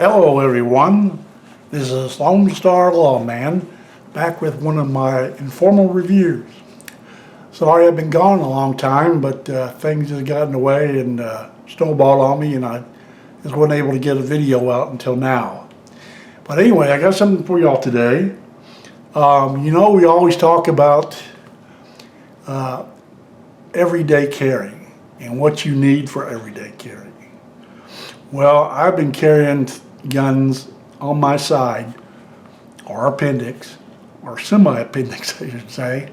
Hello everyone, this is Lone Star Lawman back with one of my informal reviews. Sorry I've been gone a long time, but things just got in the way and snowballed on me and I just wasn't able to get a video out until now. But anyway, I got something for y'all today. You know, we always talk about everyday carrying and what you need for everyday carrying. Well, I've been carrying guns on my side, or appendix, or semi-appendix I should say,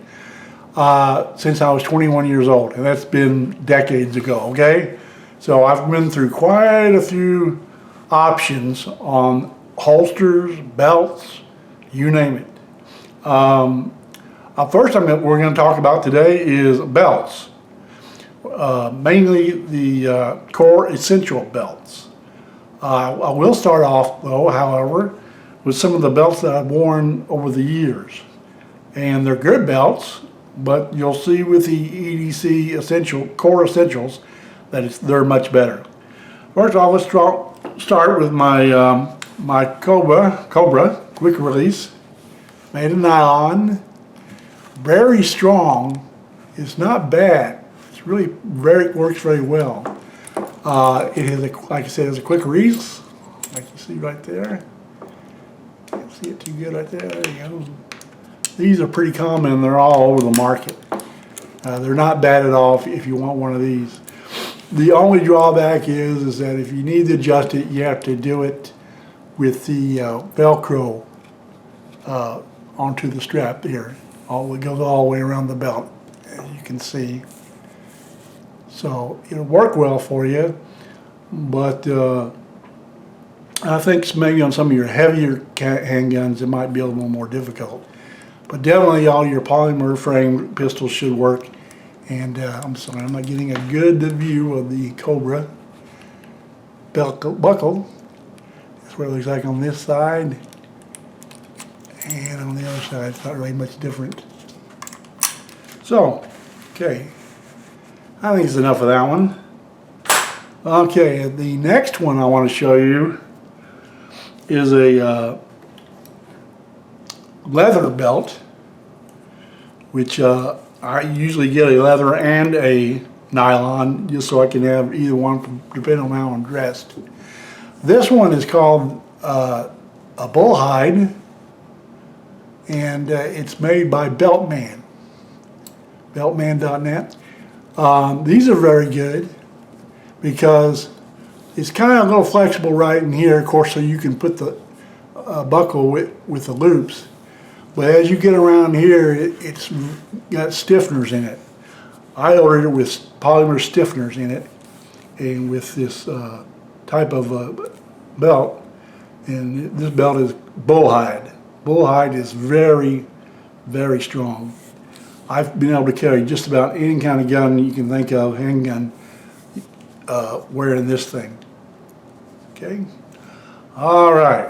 since I was 21 years old, and that's been decades ago, okay? So I've been through quite a few options on holsters, belts, you name it. First thing that we're going to talk about today is belts, mainly the core essential belts. I will start off though, however, with some of the belts that I've worn over the years. And they're good belts, but you'll see with the EDC core essentials that they're much better. First of all, let's start with my my Cobra quick release, made of nylon, very strong. It's not bad. It's really works very well. It has like I said, it's a quick release, like you see right there. Can't see it too good right there. There you go. These are pretty common and they're all over the market. They're not bad at all if you want one of these. The only drawback is that if you need to adjust it, you have to do it with the Velcro onto the strap here. It goes all the way around the belt, as you can see. So it'll work well for you, but I think maybe on some of your heavier handguns it might be a little more difficult. But definitely all your polymer frame pistols should work. And I'm sorry, I'm not getting a good view of the Cobra buckle. That's what it looks like on this side. And on the other side, it's not really much different. So, okay. I think it's enough of that one. Okay, the next one I want to show you is a leather belt, which I usually get a leather and a nylon just so I can have either one depending on how I'm dressed. This one is called a bullhide, and it's made by Beltman, beltman.net. These are very good because it's kind of a little flexible right in here, of course, so you can put the buckle with the loops. But as you get around here, it's got stiffeners in it. I ordered it with polymer stiffeners in it, and with this type of belt. And this belt is bullhide. Bullhide is very, very strong. I've been able to carry just about any kind of gun you can think of, handgun, wearing this thing. Okay? All right.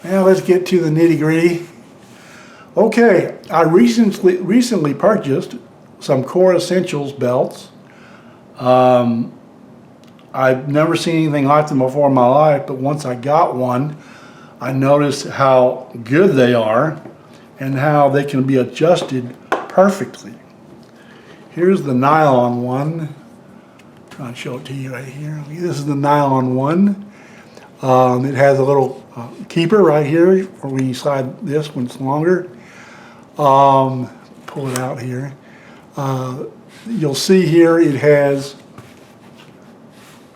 Now let's get to the nitty-gritty. Okay, I recently purchased some Core Essentials belts. I've never seen anything like them before in my life, but once I got one, I noticed how good they are and how they can be adjusted perfectly. Here's the nylon one. I'm trying to show it to you right here. This is the nylon one. It has a little keeper right here where you slide this when it's longer. Pull it out here. You'll see here it has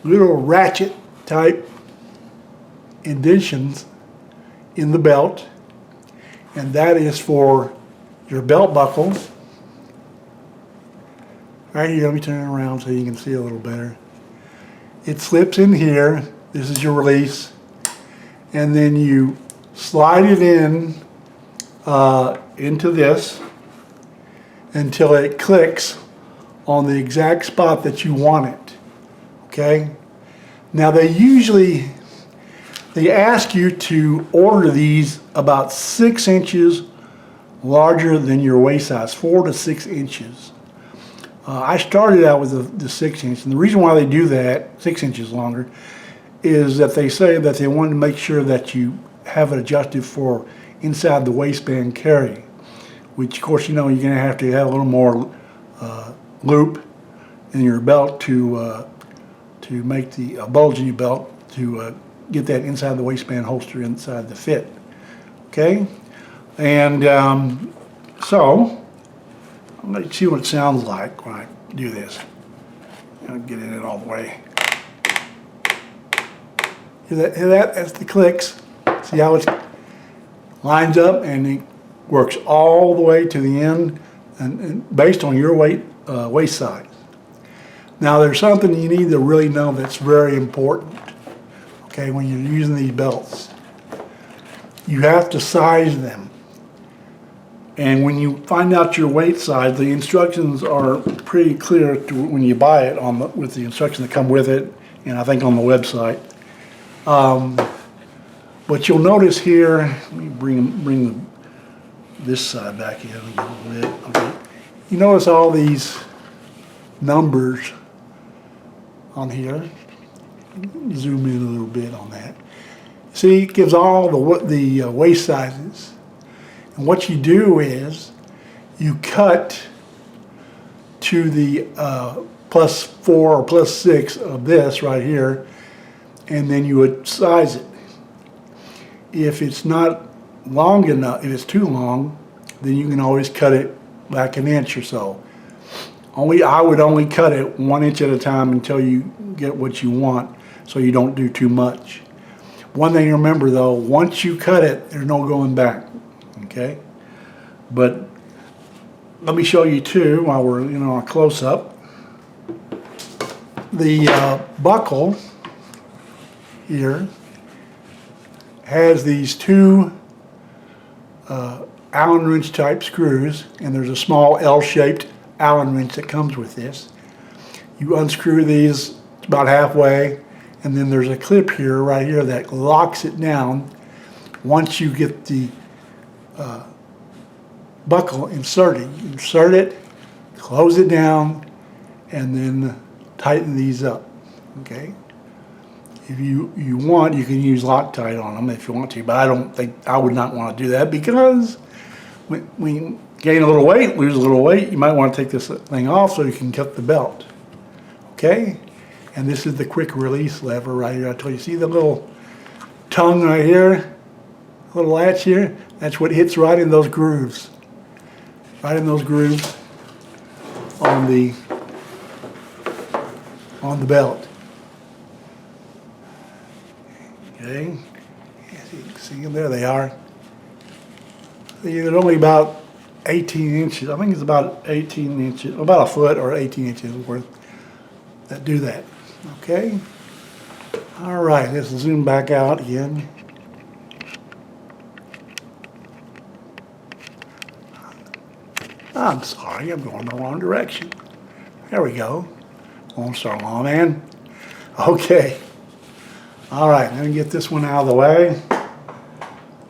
little ratchet type indentions in the belt, and that is for your belt buckle. Right here, let me turn it around so you can see a little better. It slips in here. This is your release, and then you slide it in into this until it clicks on the exact spot that you want it. Okay? Now they ask you to order these about 6 inches larger than your waist size, 4 to 6 inches. I started out with the 6 inch, and the reason why they do that, 6 inches longer, is that they say that they want to make sure that you have it adjusted for inside the waistband carry, which of course you know you're going to have a little more loop in your belt to make the bulge in your belt to get that inside the waistband holster inside the fit. Okay, and so let's see what it sounds like when I do this. I'll get it in all the way. Hear that? That's the clicks. See how it lines up and it works all the way to the end, and based on your waist size. Now there's something you need to really know that's very important, okay, when you're using these belts. You have to size them. And when you find out your weight size, the instructions are pretty clear when you buy it with the instructions that come with it, and I think on the website. But you'll notice here, let me bring this side back in a little bit. Okay. You notice all these numbers on here. Zoom in a little bit on that. See, it gives all the waist sizes. And what you do is you cut to the +4 or +6 of this right here, and then you would size it. If it's not long enough, if it's too long, then you can always cut it back an inch or so. I would only cut it 1 inch at a time until you get what you want, so you don't do too much. One thing to remember though, once you cut it, there's no going back, okay? But let me show you too, while we're on a close-up. The buckle here has these two Allen wrench type screws, and there's a small L-shaped Allen wrench that comes with this. You unscrew these about halfway, and then there's a clip here, right here, that locks it down. Once you get the buckle inserted, you insert it, close it down, and then tighten these up, okay? If you want, you can use Loctite on them if you want to, but I would not want to do that, because when you gain a little weight, lose a little weight, you might want to take this thing off so you can cut the belt, okay? And this is the quick release lever right here. I told you, see the little tongue right here, little latch here? That's what hits right in those grooves. Right in those grooves on the belt. Okay, as you can see them, there they are. They're only about 18 inches. I think it's about 18 inches, about a foot or 18 inches worth that do that. Okay. All right, let's zoom back out again. I'm sorry, I'm going the wrong direction. There we go. Lone Star Lawman. Okay. All right, let me get this one out of the way.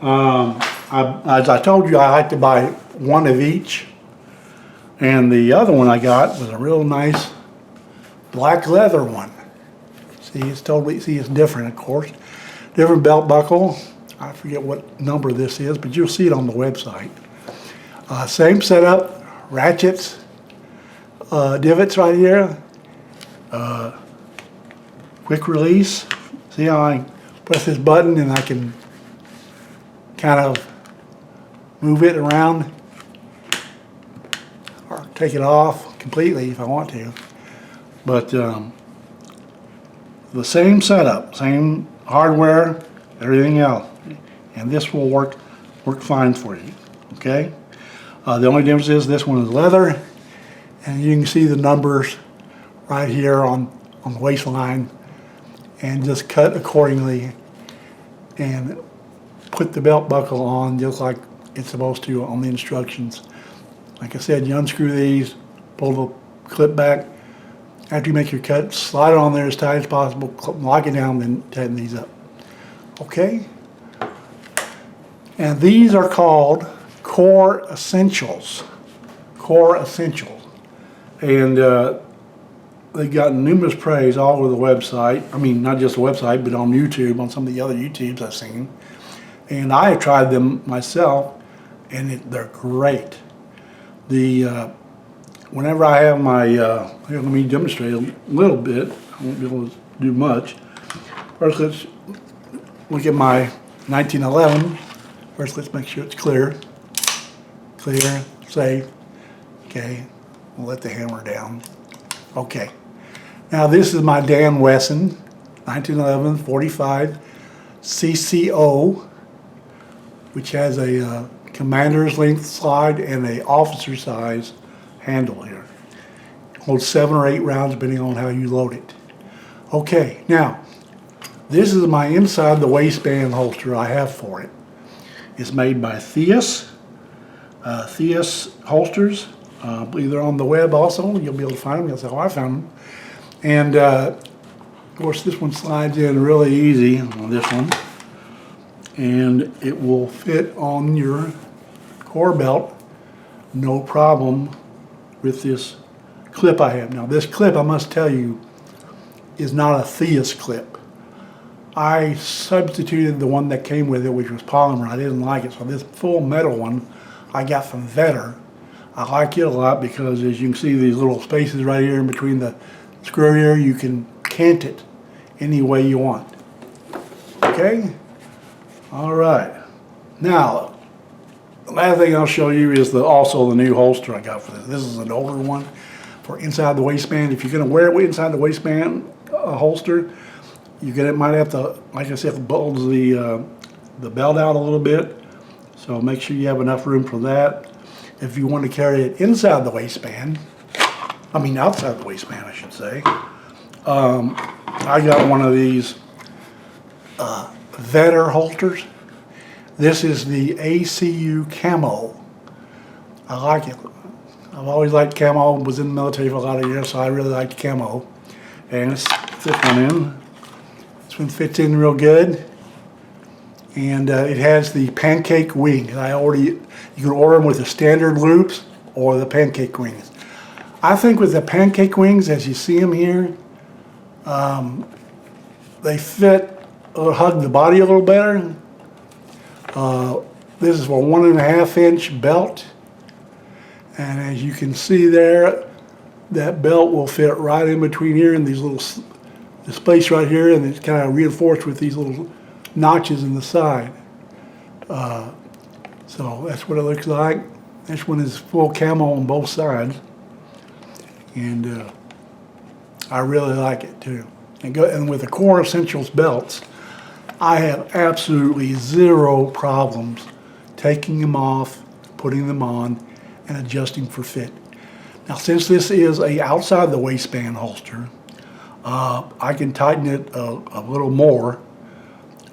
As I told you, I like to buy one of each. And the other one I got was a real nice black leather one. See, it's different, of course. Different belt buckle. I forget what number this is, but you'll see it on the website. Same setup, ratchets, divots right here. Quick release. See how I press this button and I can kind of move it around or take it off completely if I want to. But the same setup, same hardware, everything else, and this will work fine for you. Okay. The only difference is this one is leather, and you can see the numbers right here on the waistline, and just cut accordingly and put the belt buckle on just like it's supposed to on the instructions. Like I said, you unscrew these, pull the clip back. After you make your cut, slide it on there as tight as possible, lock it down, then tighten these up. Okay? And these are called Core Essentials. Core Essentials. And they've gotten numerous praise all over the website. I mean, not just the website, but on YouTube, on some of the other YouTubes I've seen. And I have tried them myself, and they're great. Whenever I have my, here, let me demonstrate a little bit. I won't be able to do much. First, let's look at my 1911. First, let's make sure it's clear. Clear, safe. Okay, we'll let the hammer down. Okay. Now this is my Dan Wesson 1911 45 CCO, which has a commander's length slide and a officer size handle here. Holds 7 or 8 rounds depending on how you load it. Okay, now this is my inside the waistband holster I have for it. It's made by Theus holsters. I believe they're on the web also. You'll be able to find them. That's how I found them. And of course this one slides in really easy on this one. And it will fit on your core belt, no problem with this clip I have. Now this clip, I must tell you, is not a Theus clip. I substituted the one that came with it, which was polymer. I didn't like it, so this full metal one I got from Vetter. I like it a lot because, as you can see, these little spaces right here in between the screw here, you can cant it any way you want. Okay? All right. Now, the last thing I'll show you is also the new holster I got for this. This is an older one for inside the waistband. If you're going to wear it inside the waistband holster, might have to, like I said, bulge the belt out a little bit. So make sure you have enough room for that. If you want to carry it inside the waistband, I mean outside the waistband, I should say. I got one of these Vetter holsters. This is the ACU camo. I like it. I've always liked camo. Was in the military for a lot of years, so I really liked camo. And let's put this one in. This one fits in real good. And it has the pancake wing. You can order them with the standard loops or the pancake wings. I think with the pancake wings, as you see them here, they fit or hug the body a little better. This is a 1.5 inch belt, and as you can see there, that belt will fit right in between here and the space right here, and it's kind of reinforced with these little notches in the side. So that's what it looks like. This one is full camo on both sides, and I really like it too. And with the Core Essentials belts, I have absolutely zero problems taking them off, putting them on, and adjusting for fit. Now, since this is a outside the waistband holster, I can tighten it a little more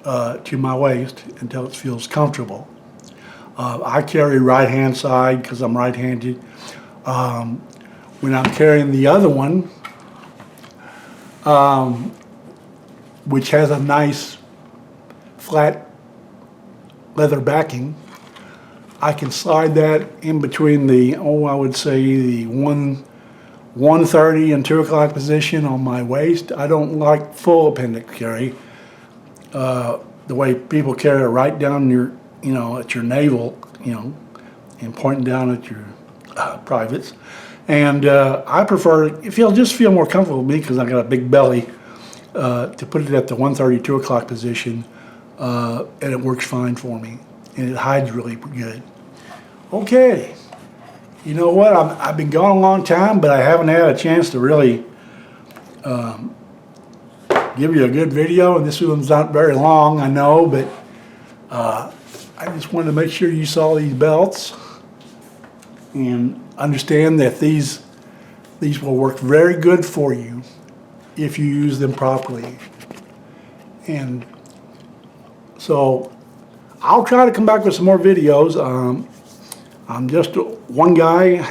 to my waist until it feels comfortable. I carry right hand side because I'm right-handed. When I'm carrying the other one, which has a nice flat leather backing, I can slide that in between I would say the 1:30 and 2 o'clock position on my waist. I don't like full appendix carry. The way people carry it right down your, at your navel, and pointing down at your privates. And I prefer, if you'll just feel more comfortable with me because I got a big belly, to put it at the 1:30, 2 o'clock position, and it works fine for me, and it hides really good. Okay, you know what? I've been gone a long time, but I haven't had a chance to really give you a good video, and this one's not very long, I know, but I just wanted to make sure you saw these belts and understand that these will work very good for you if you use them properly. And so I'll try to come back with some more videos. I'm just one guy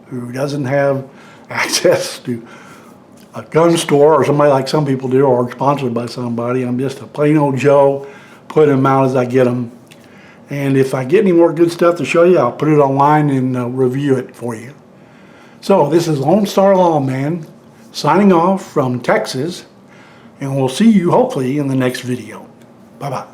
who doesn't have access to a gun store or somebody like some people do, or sponsored by somebody. I'm just a plain old Joe, put them out as I get them. And if I get any more good stuff to show you, I'll put it online and review it for you. So this is Lone Star Lawman. signing off from Texas, and we'll see you hopefully in the next video. Bye-bye.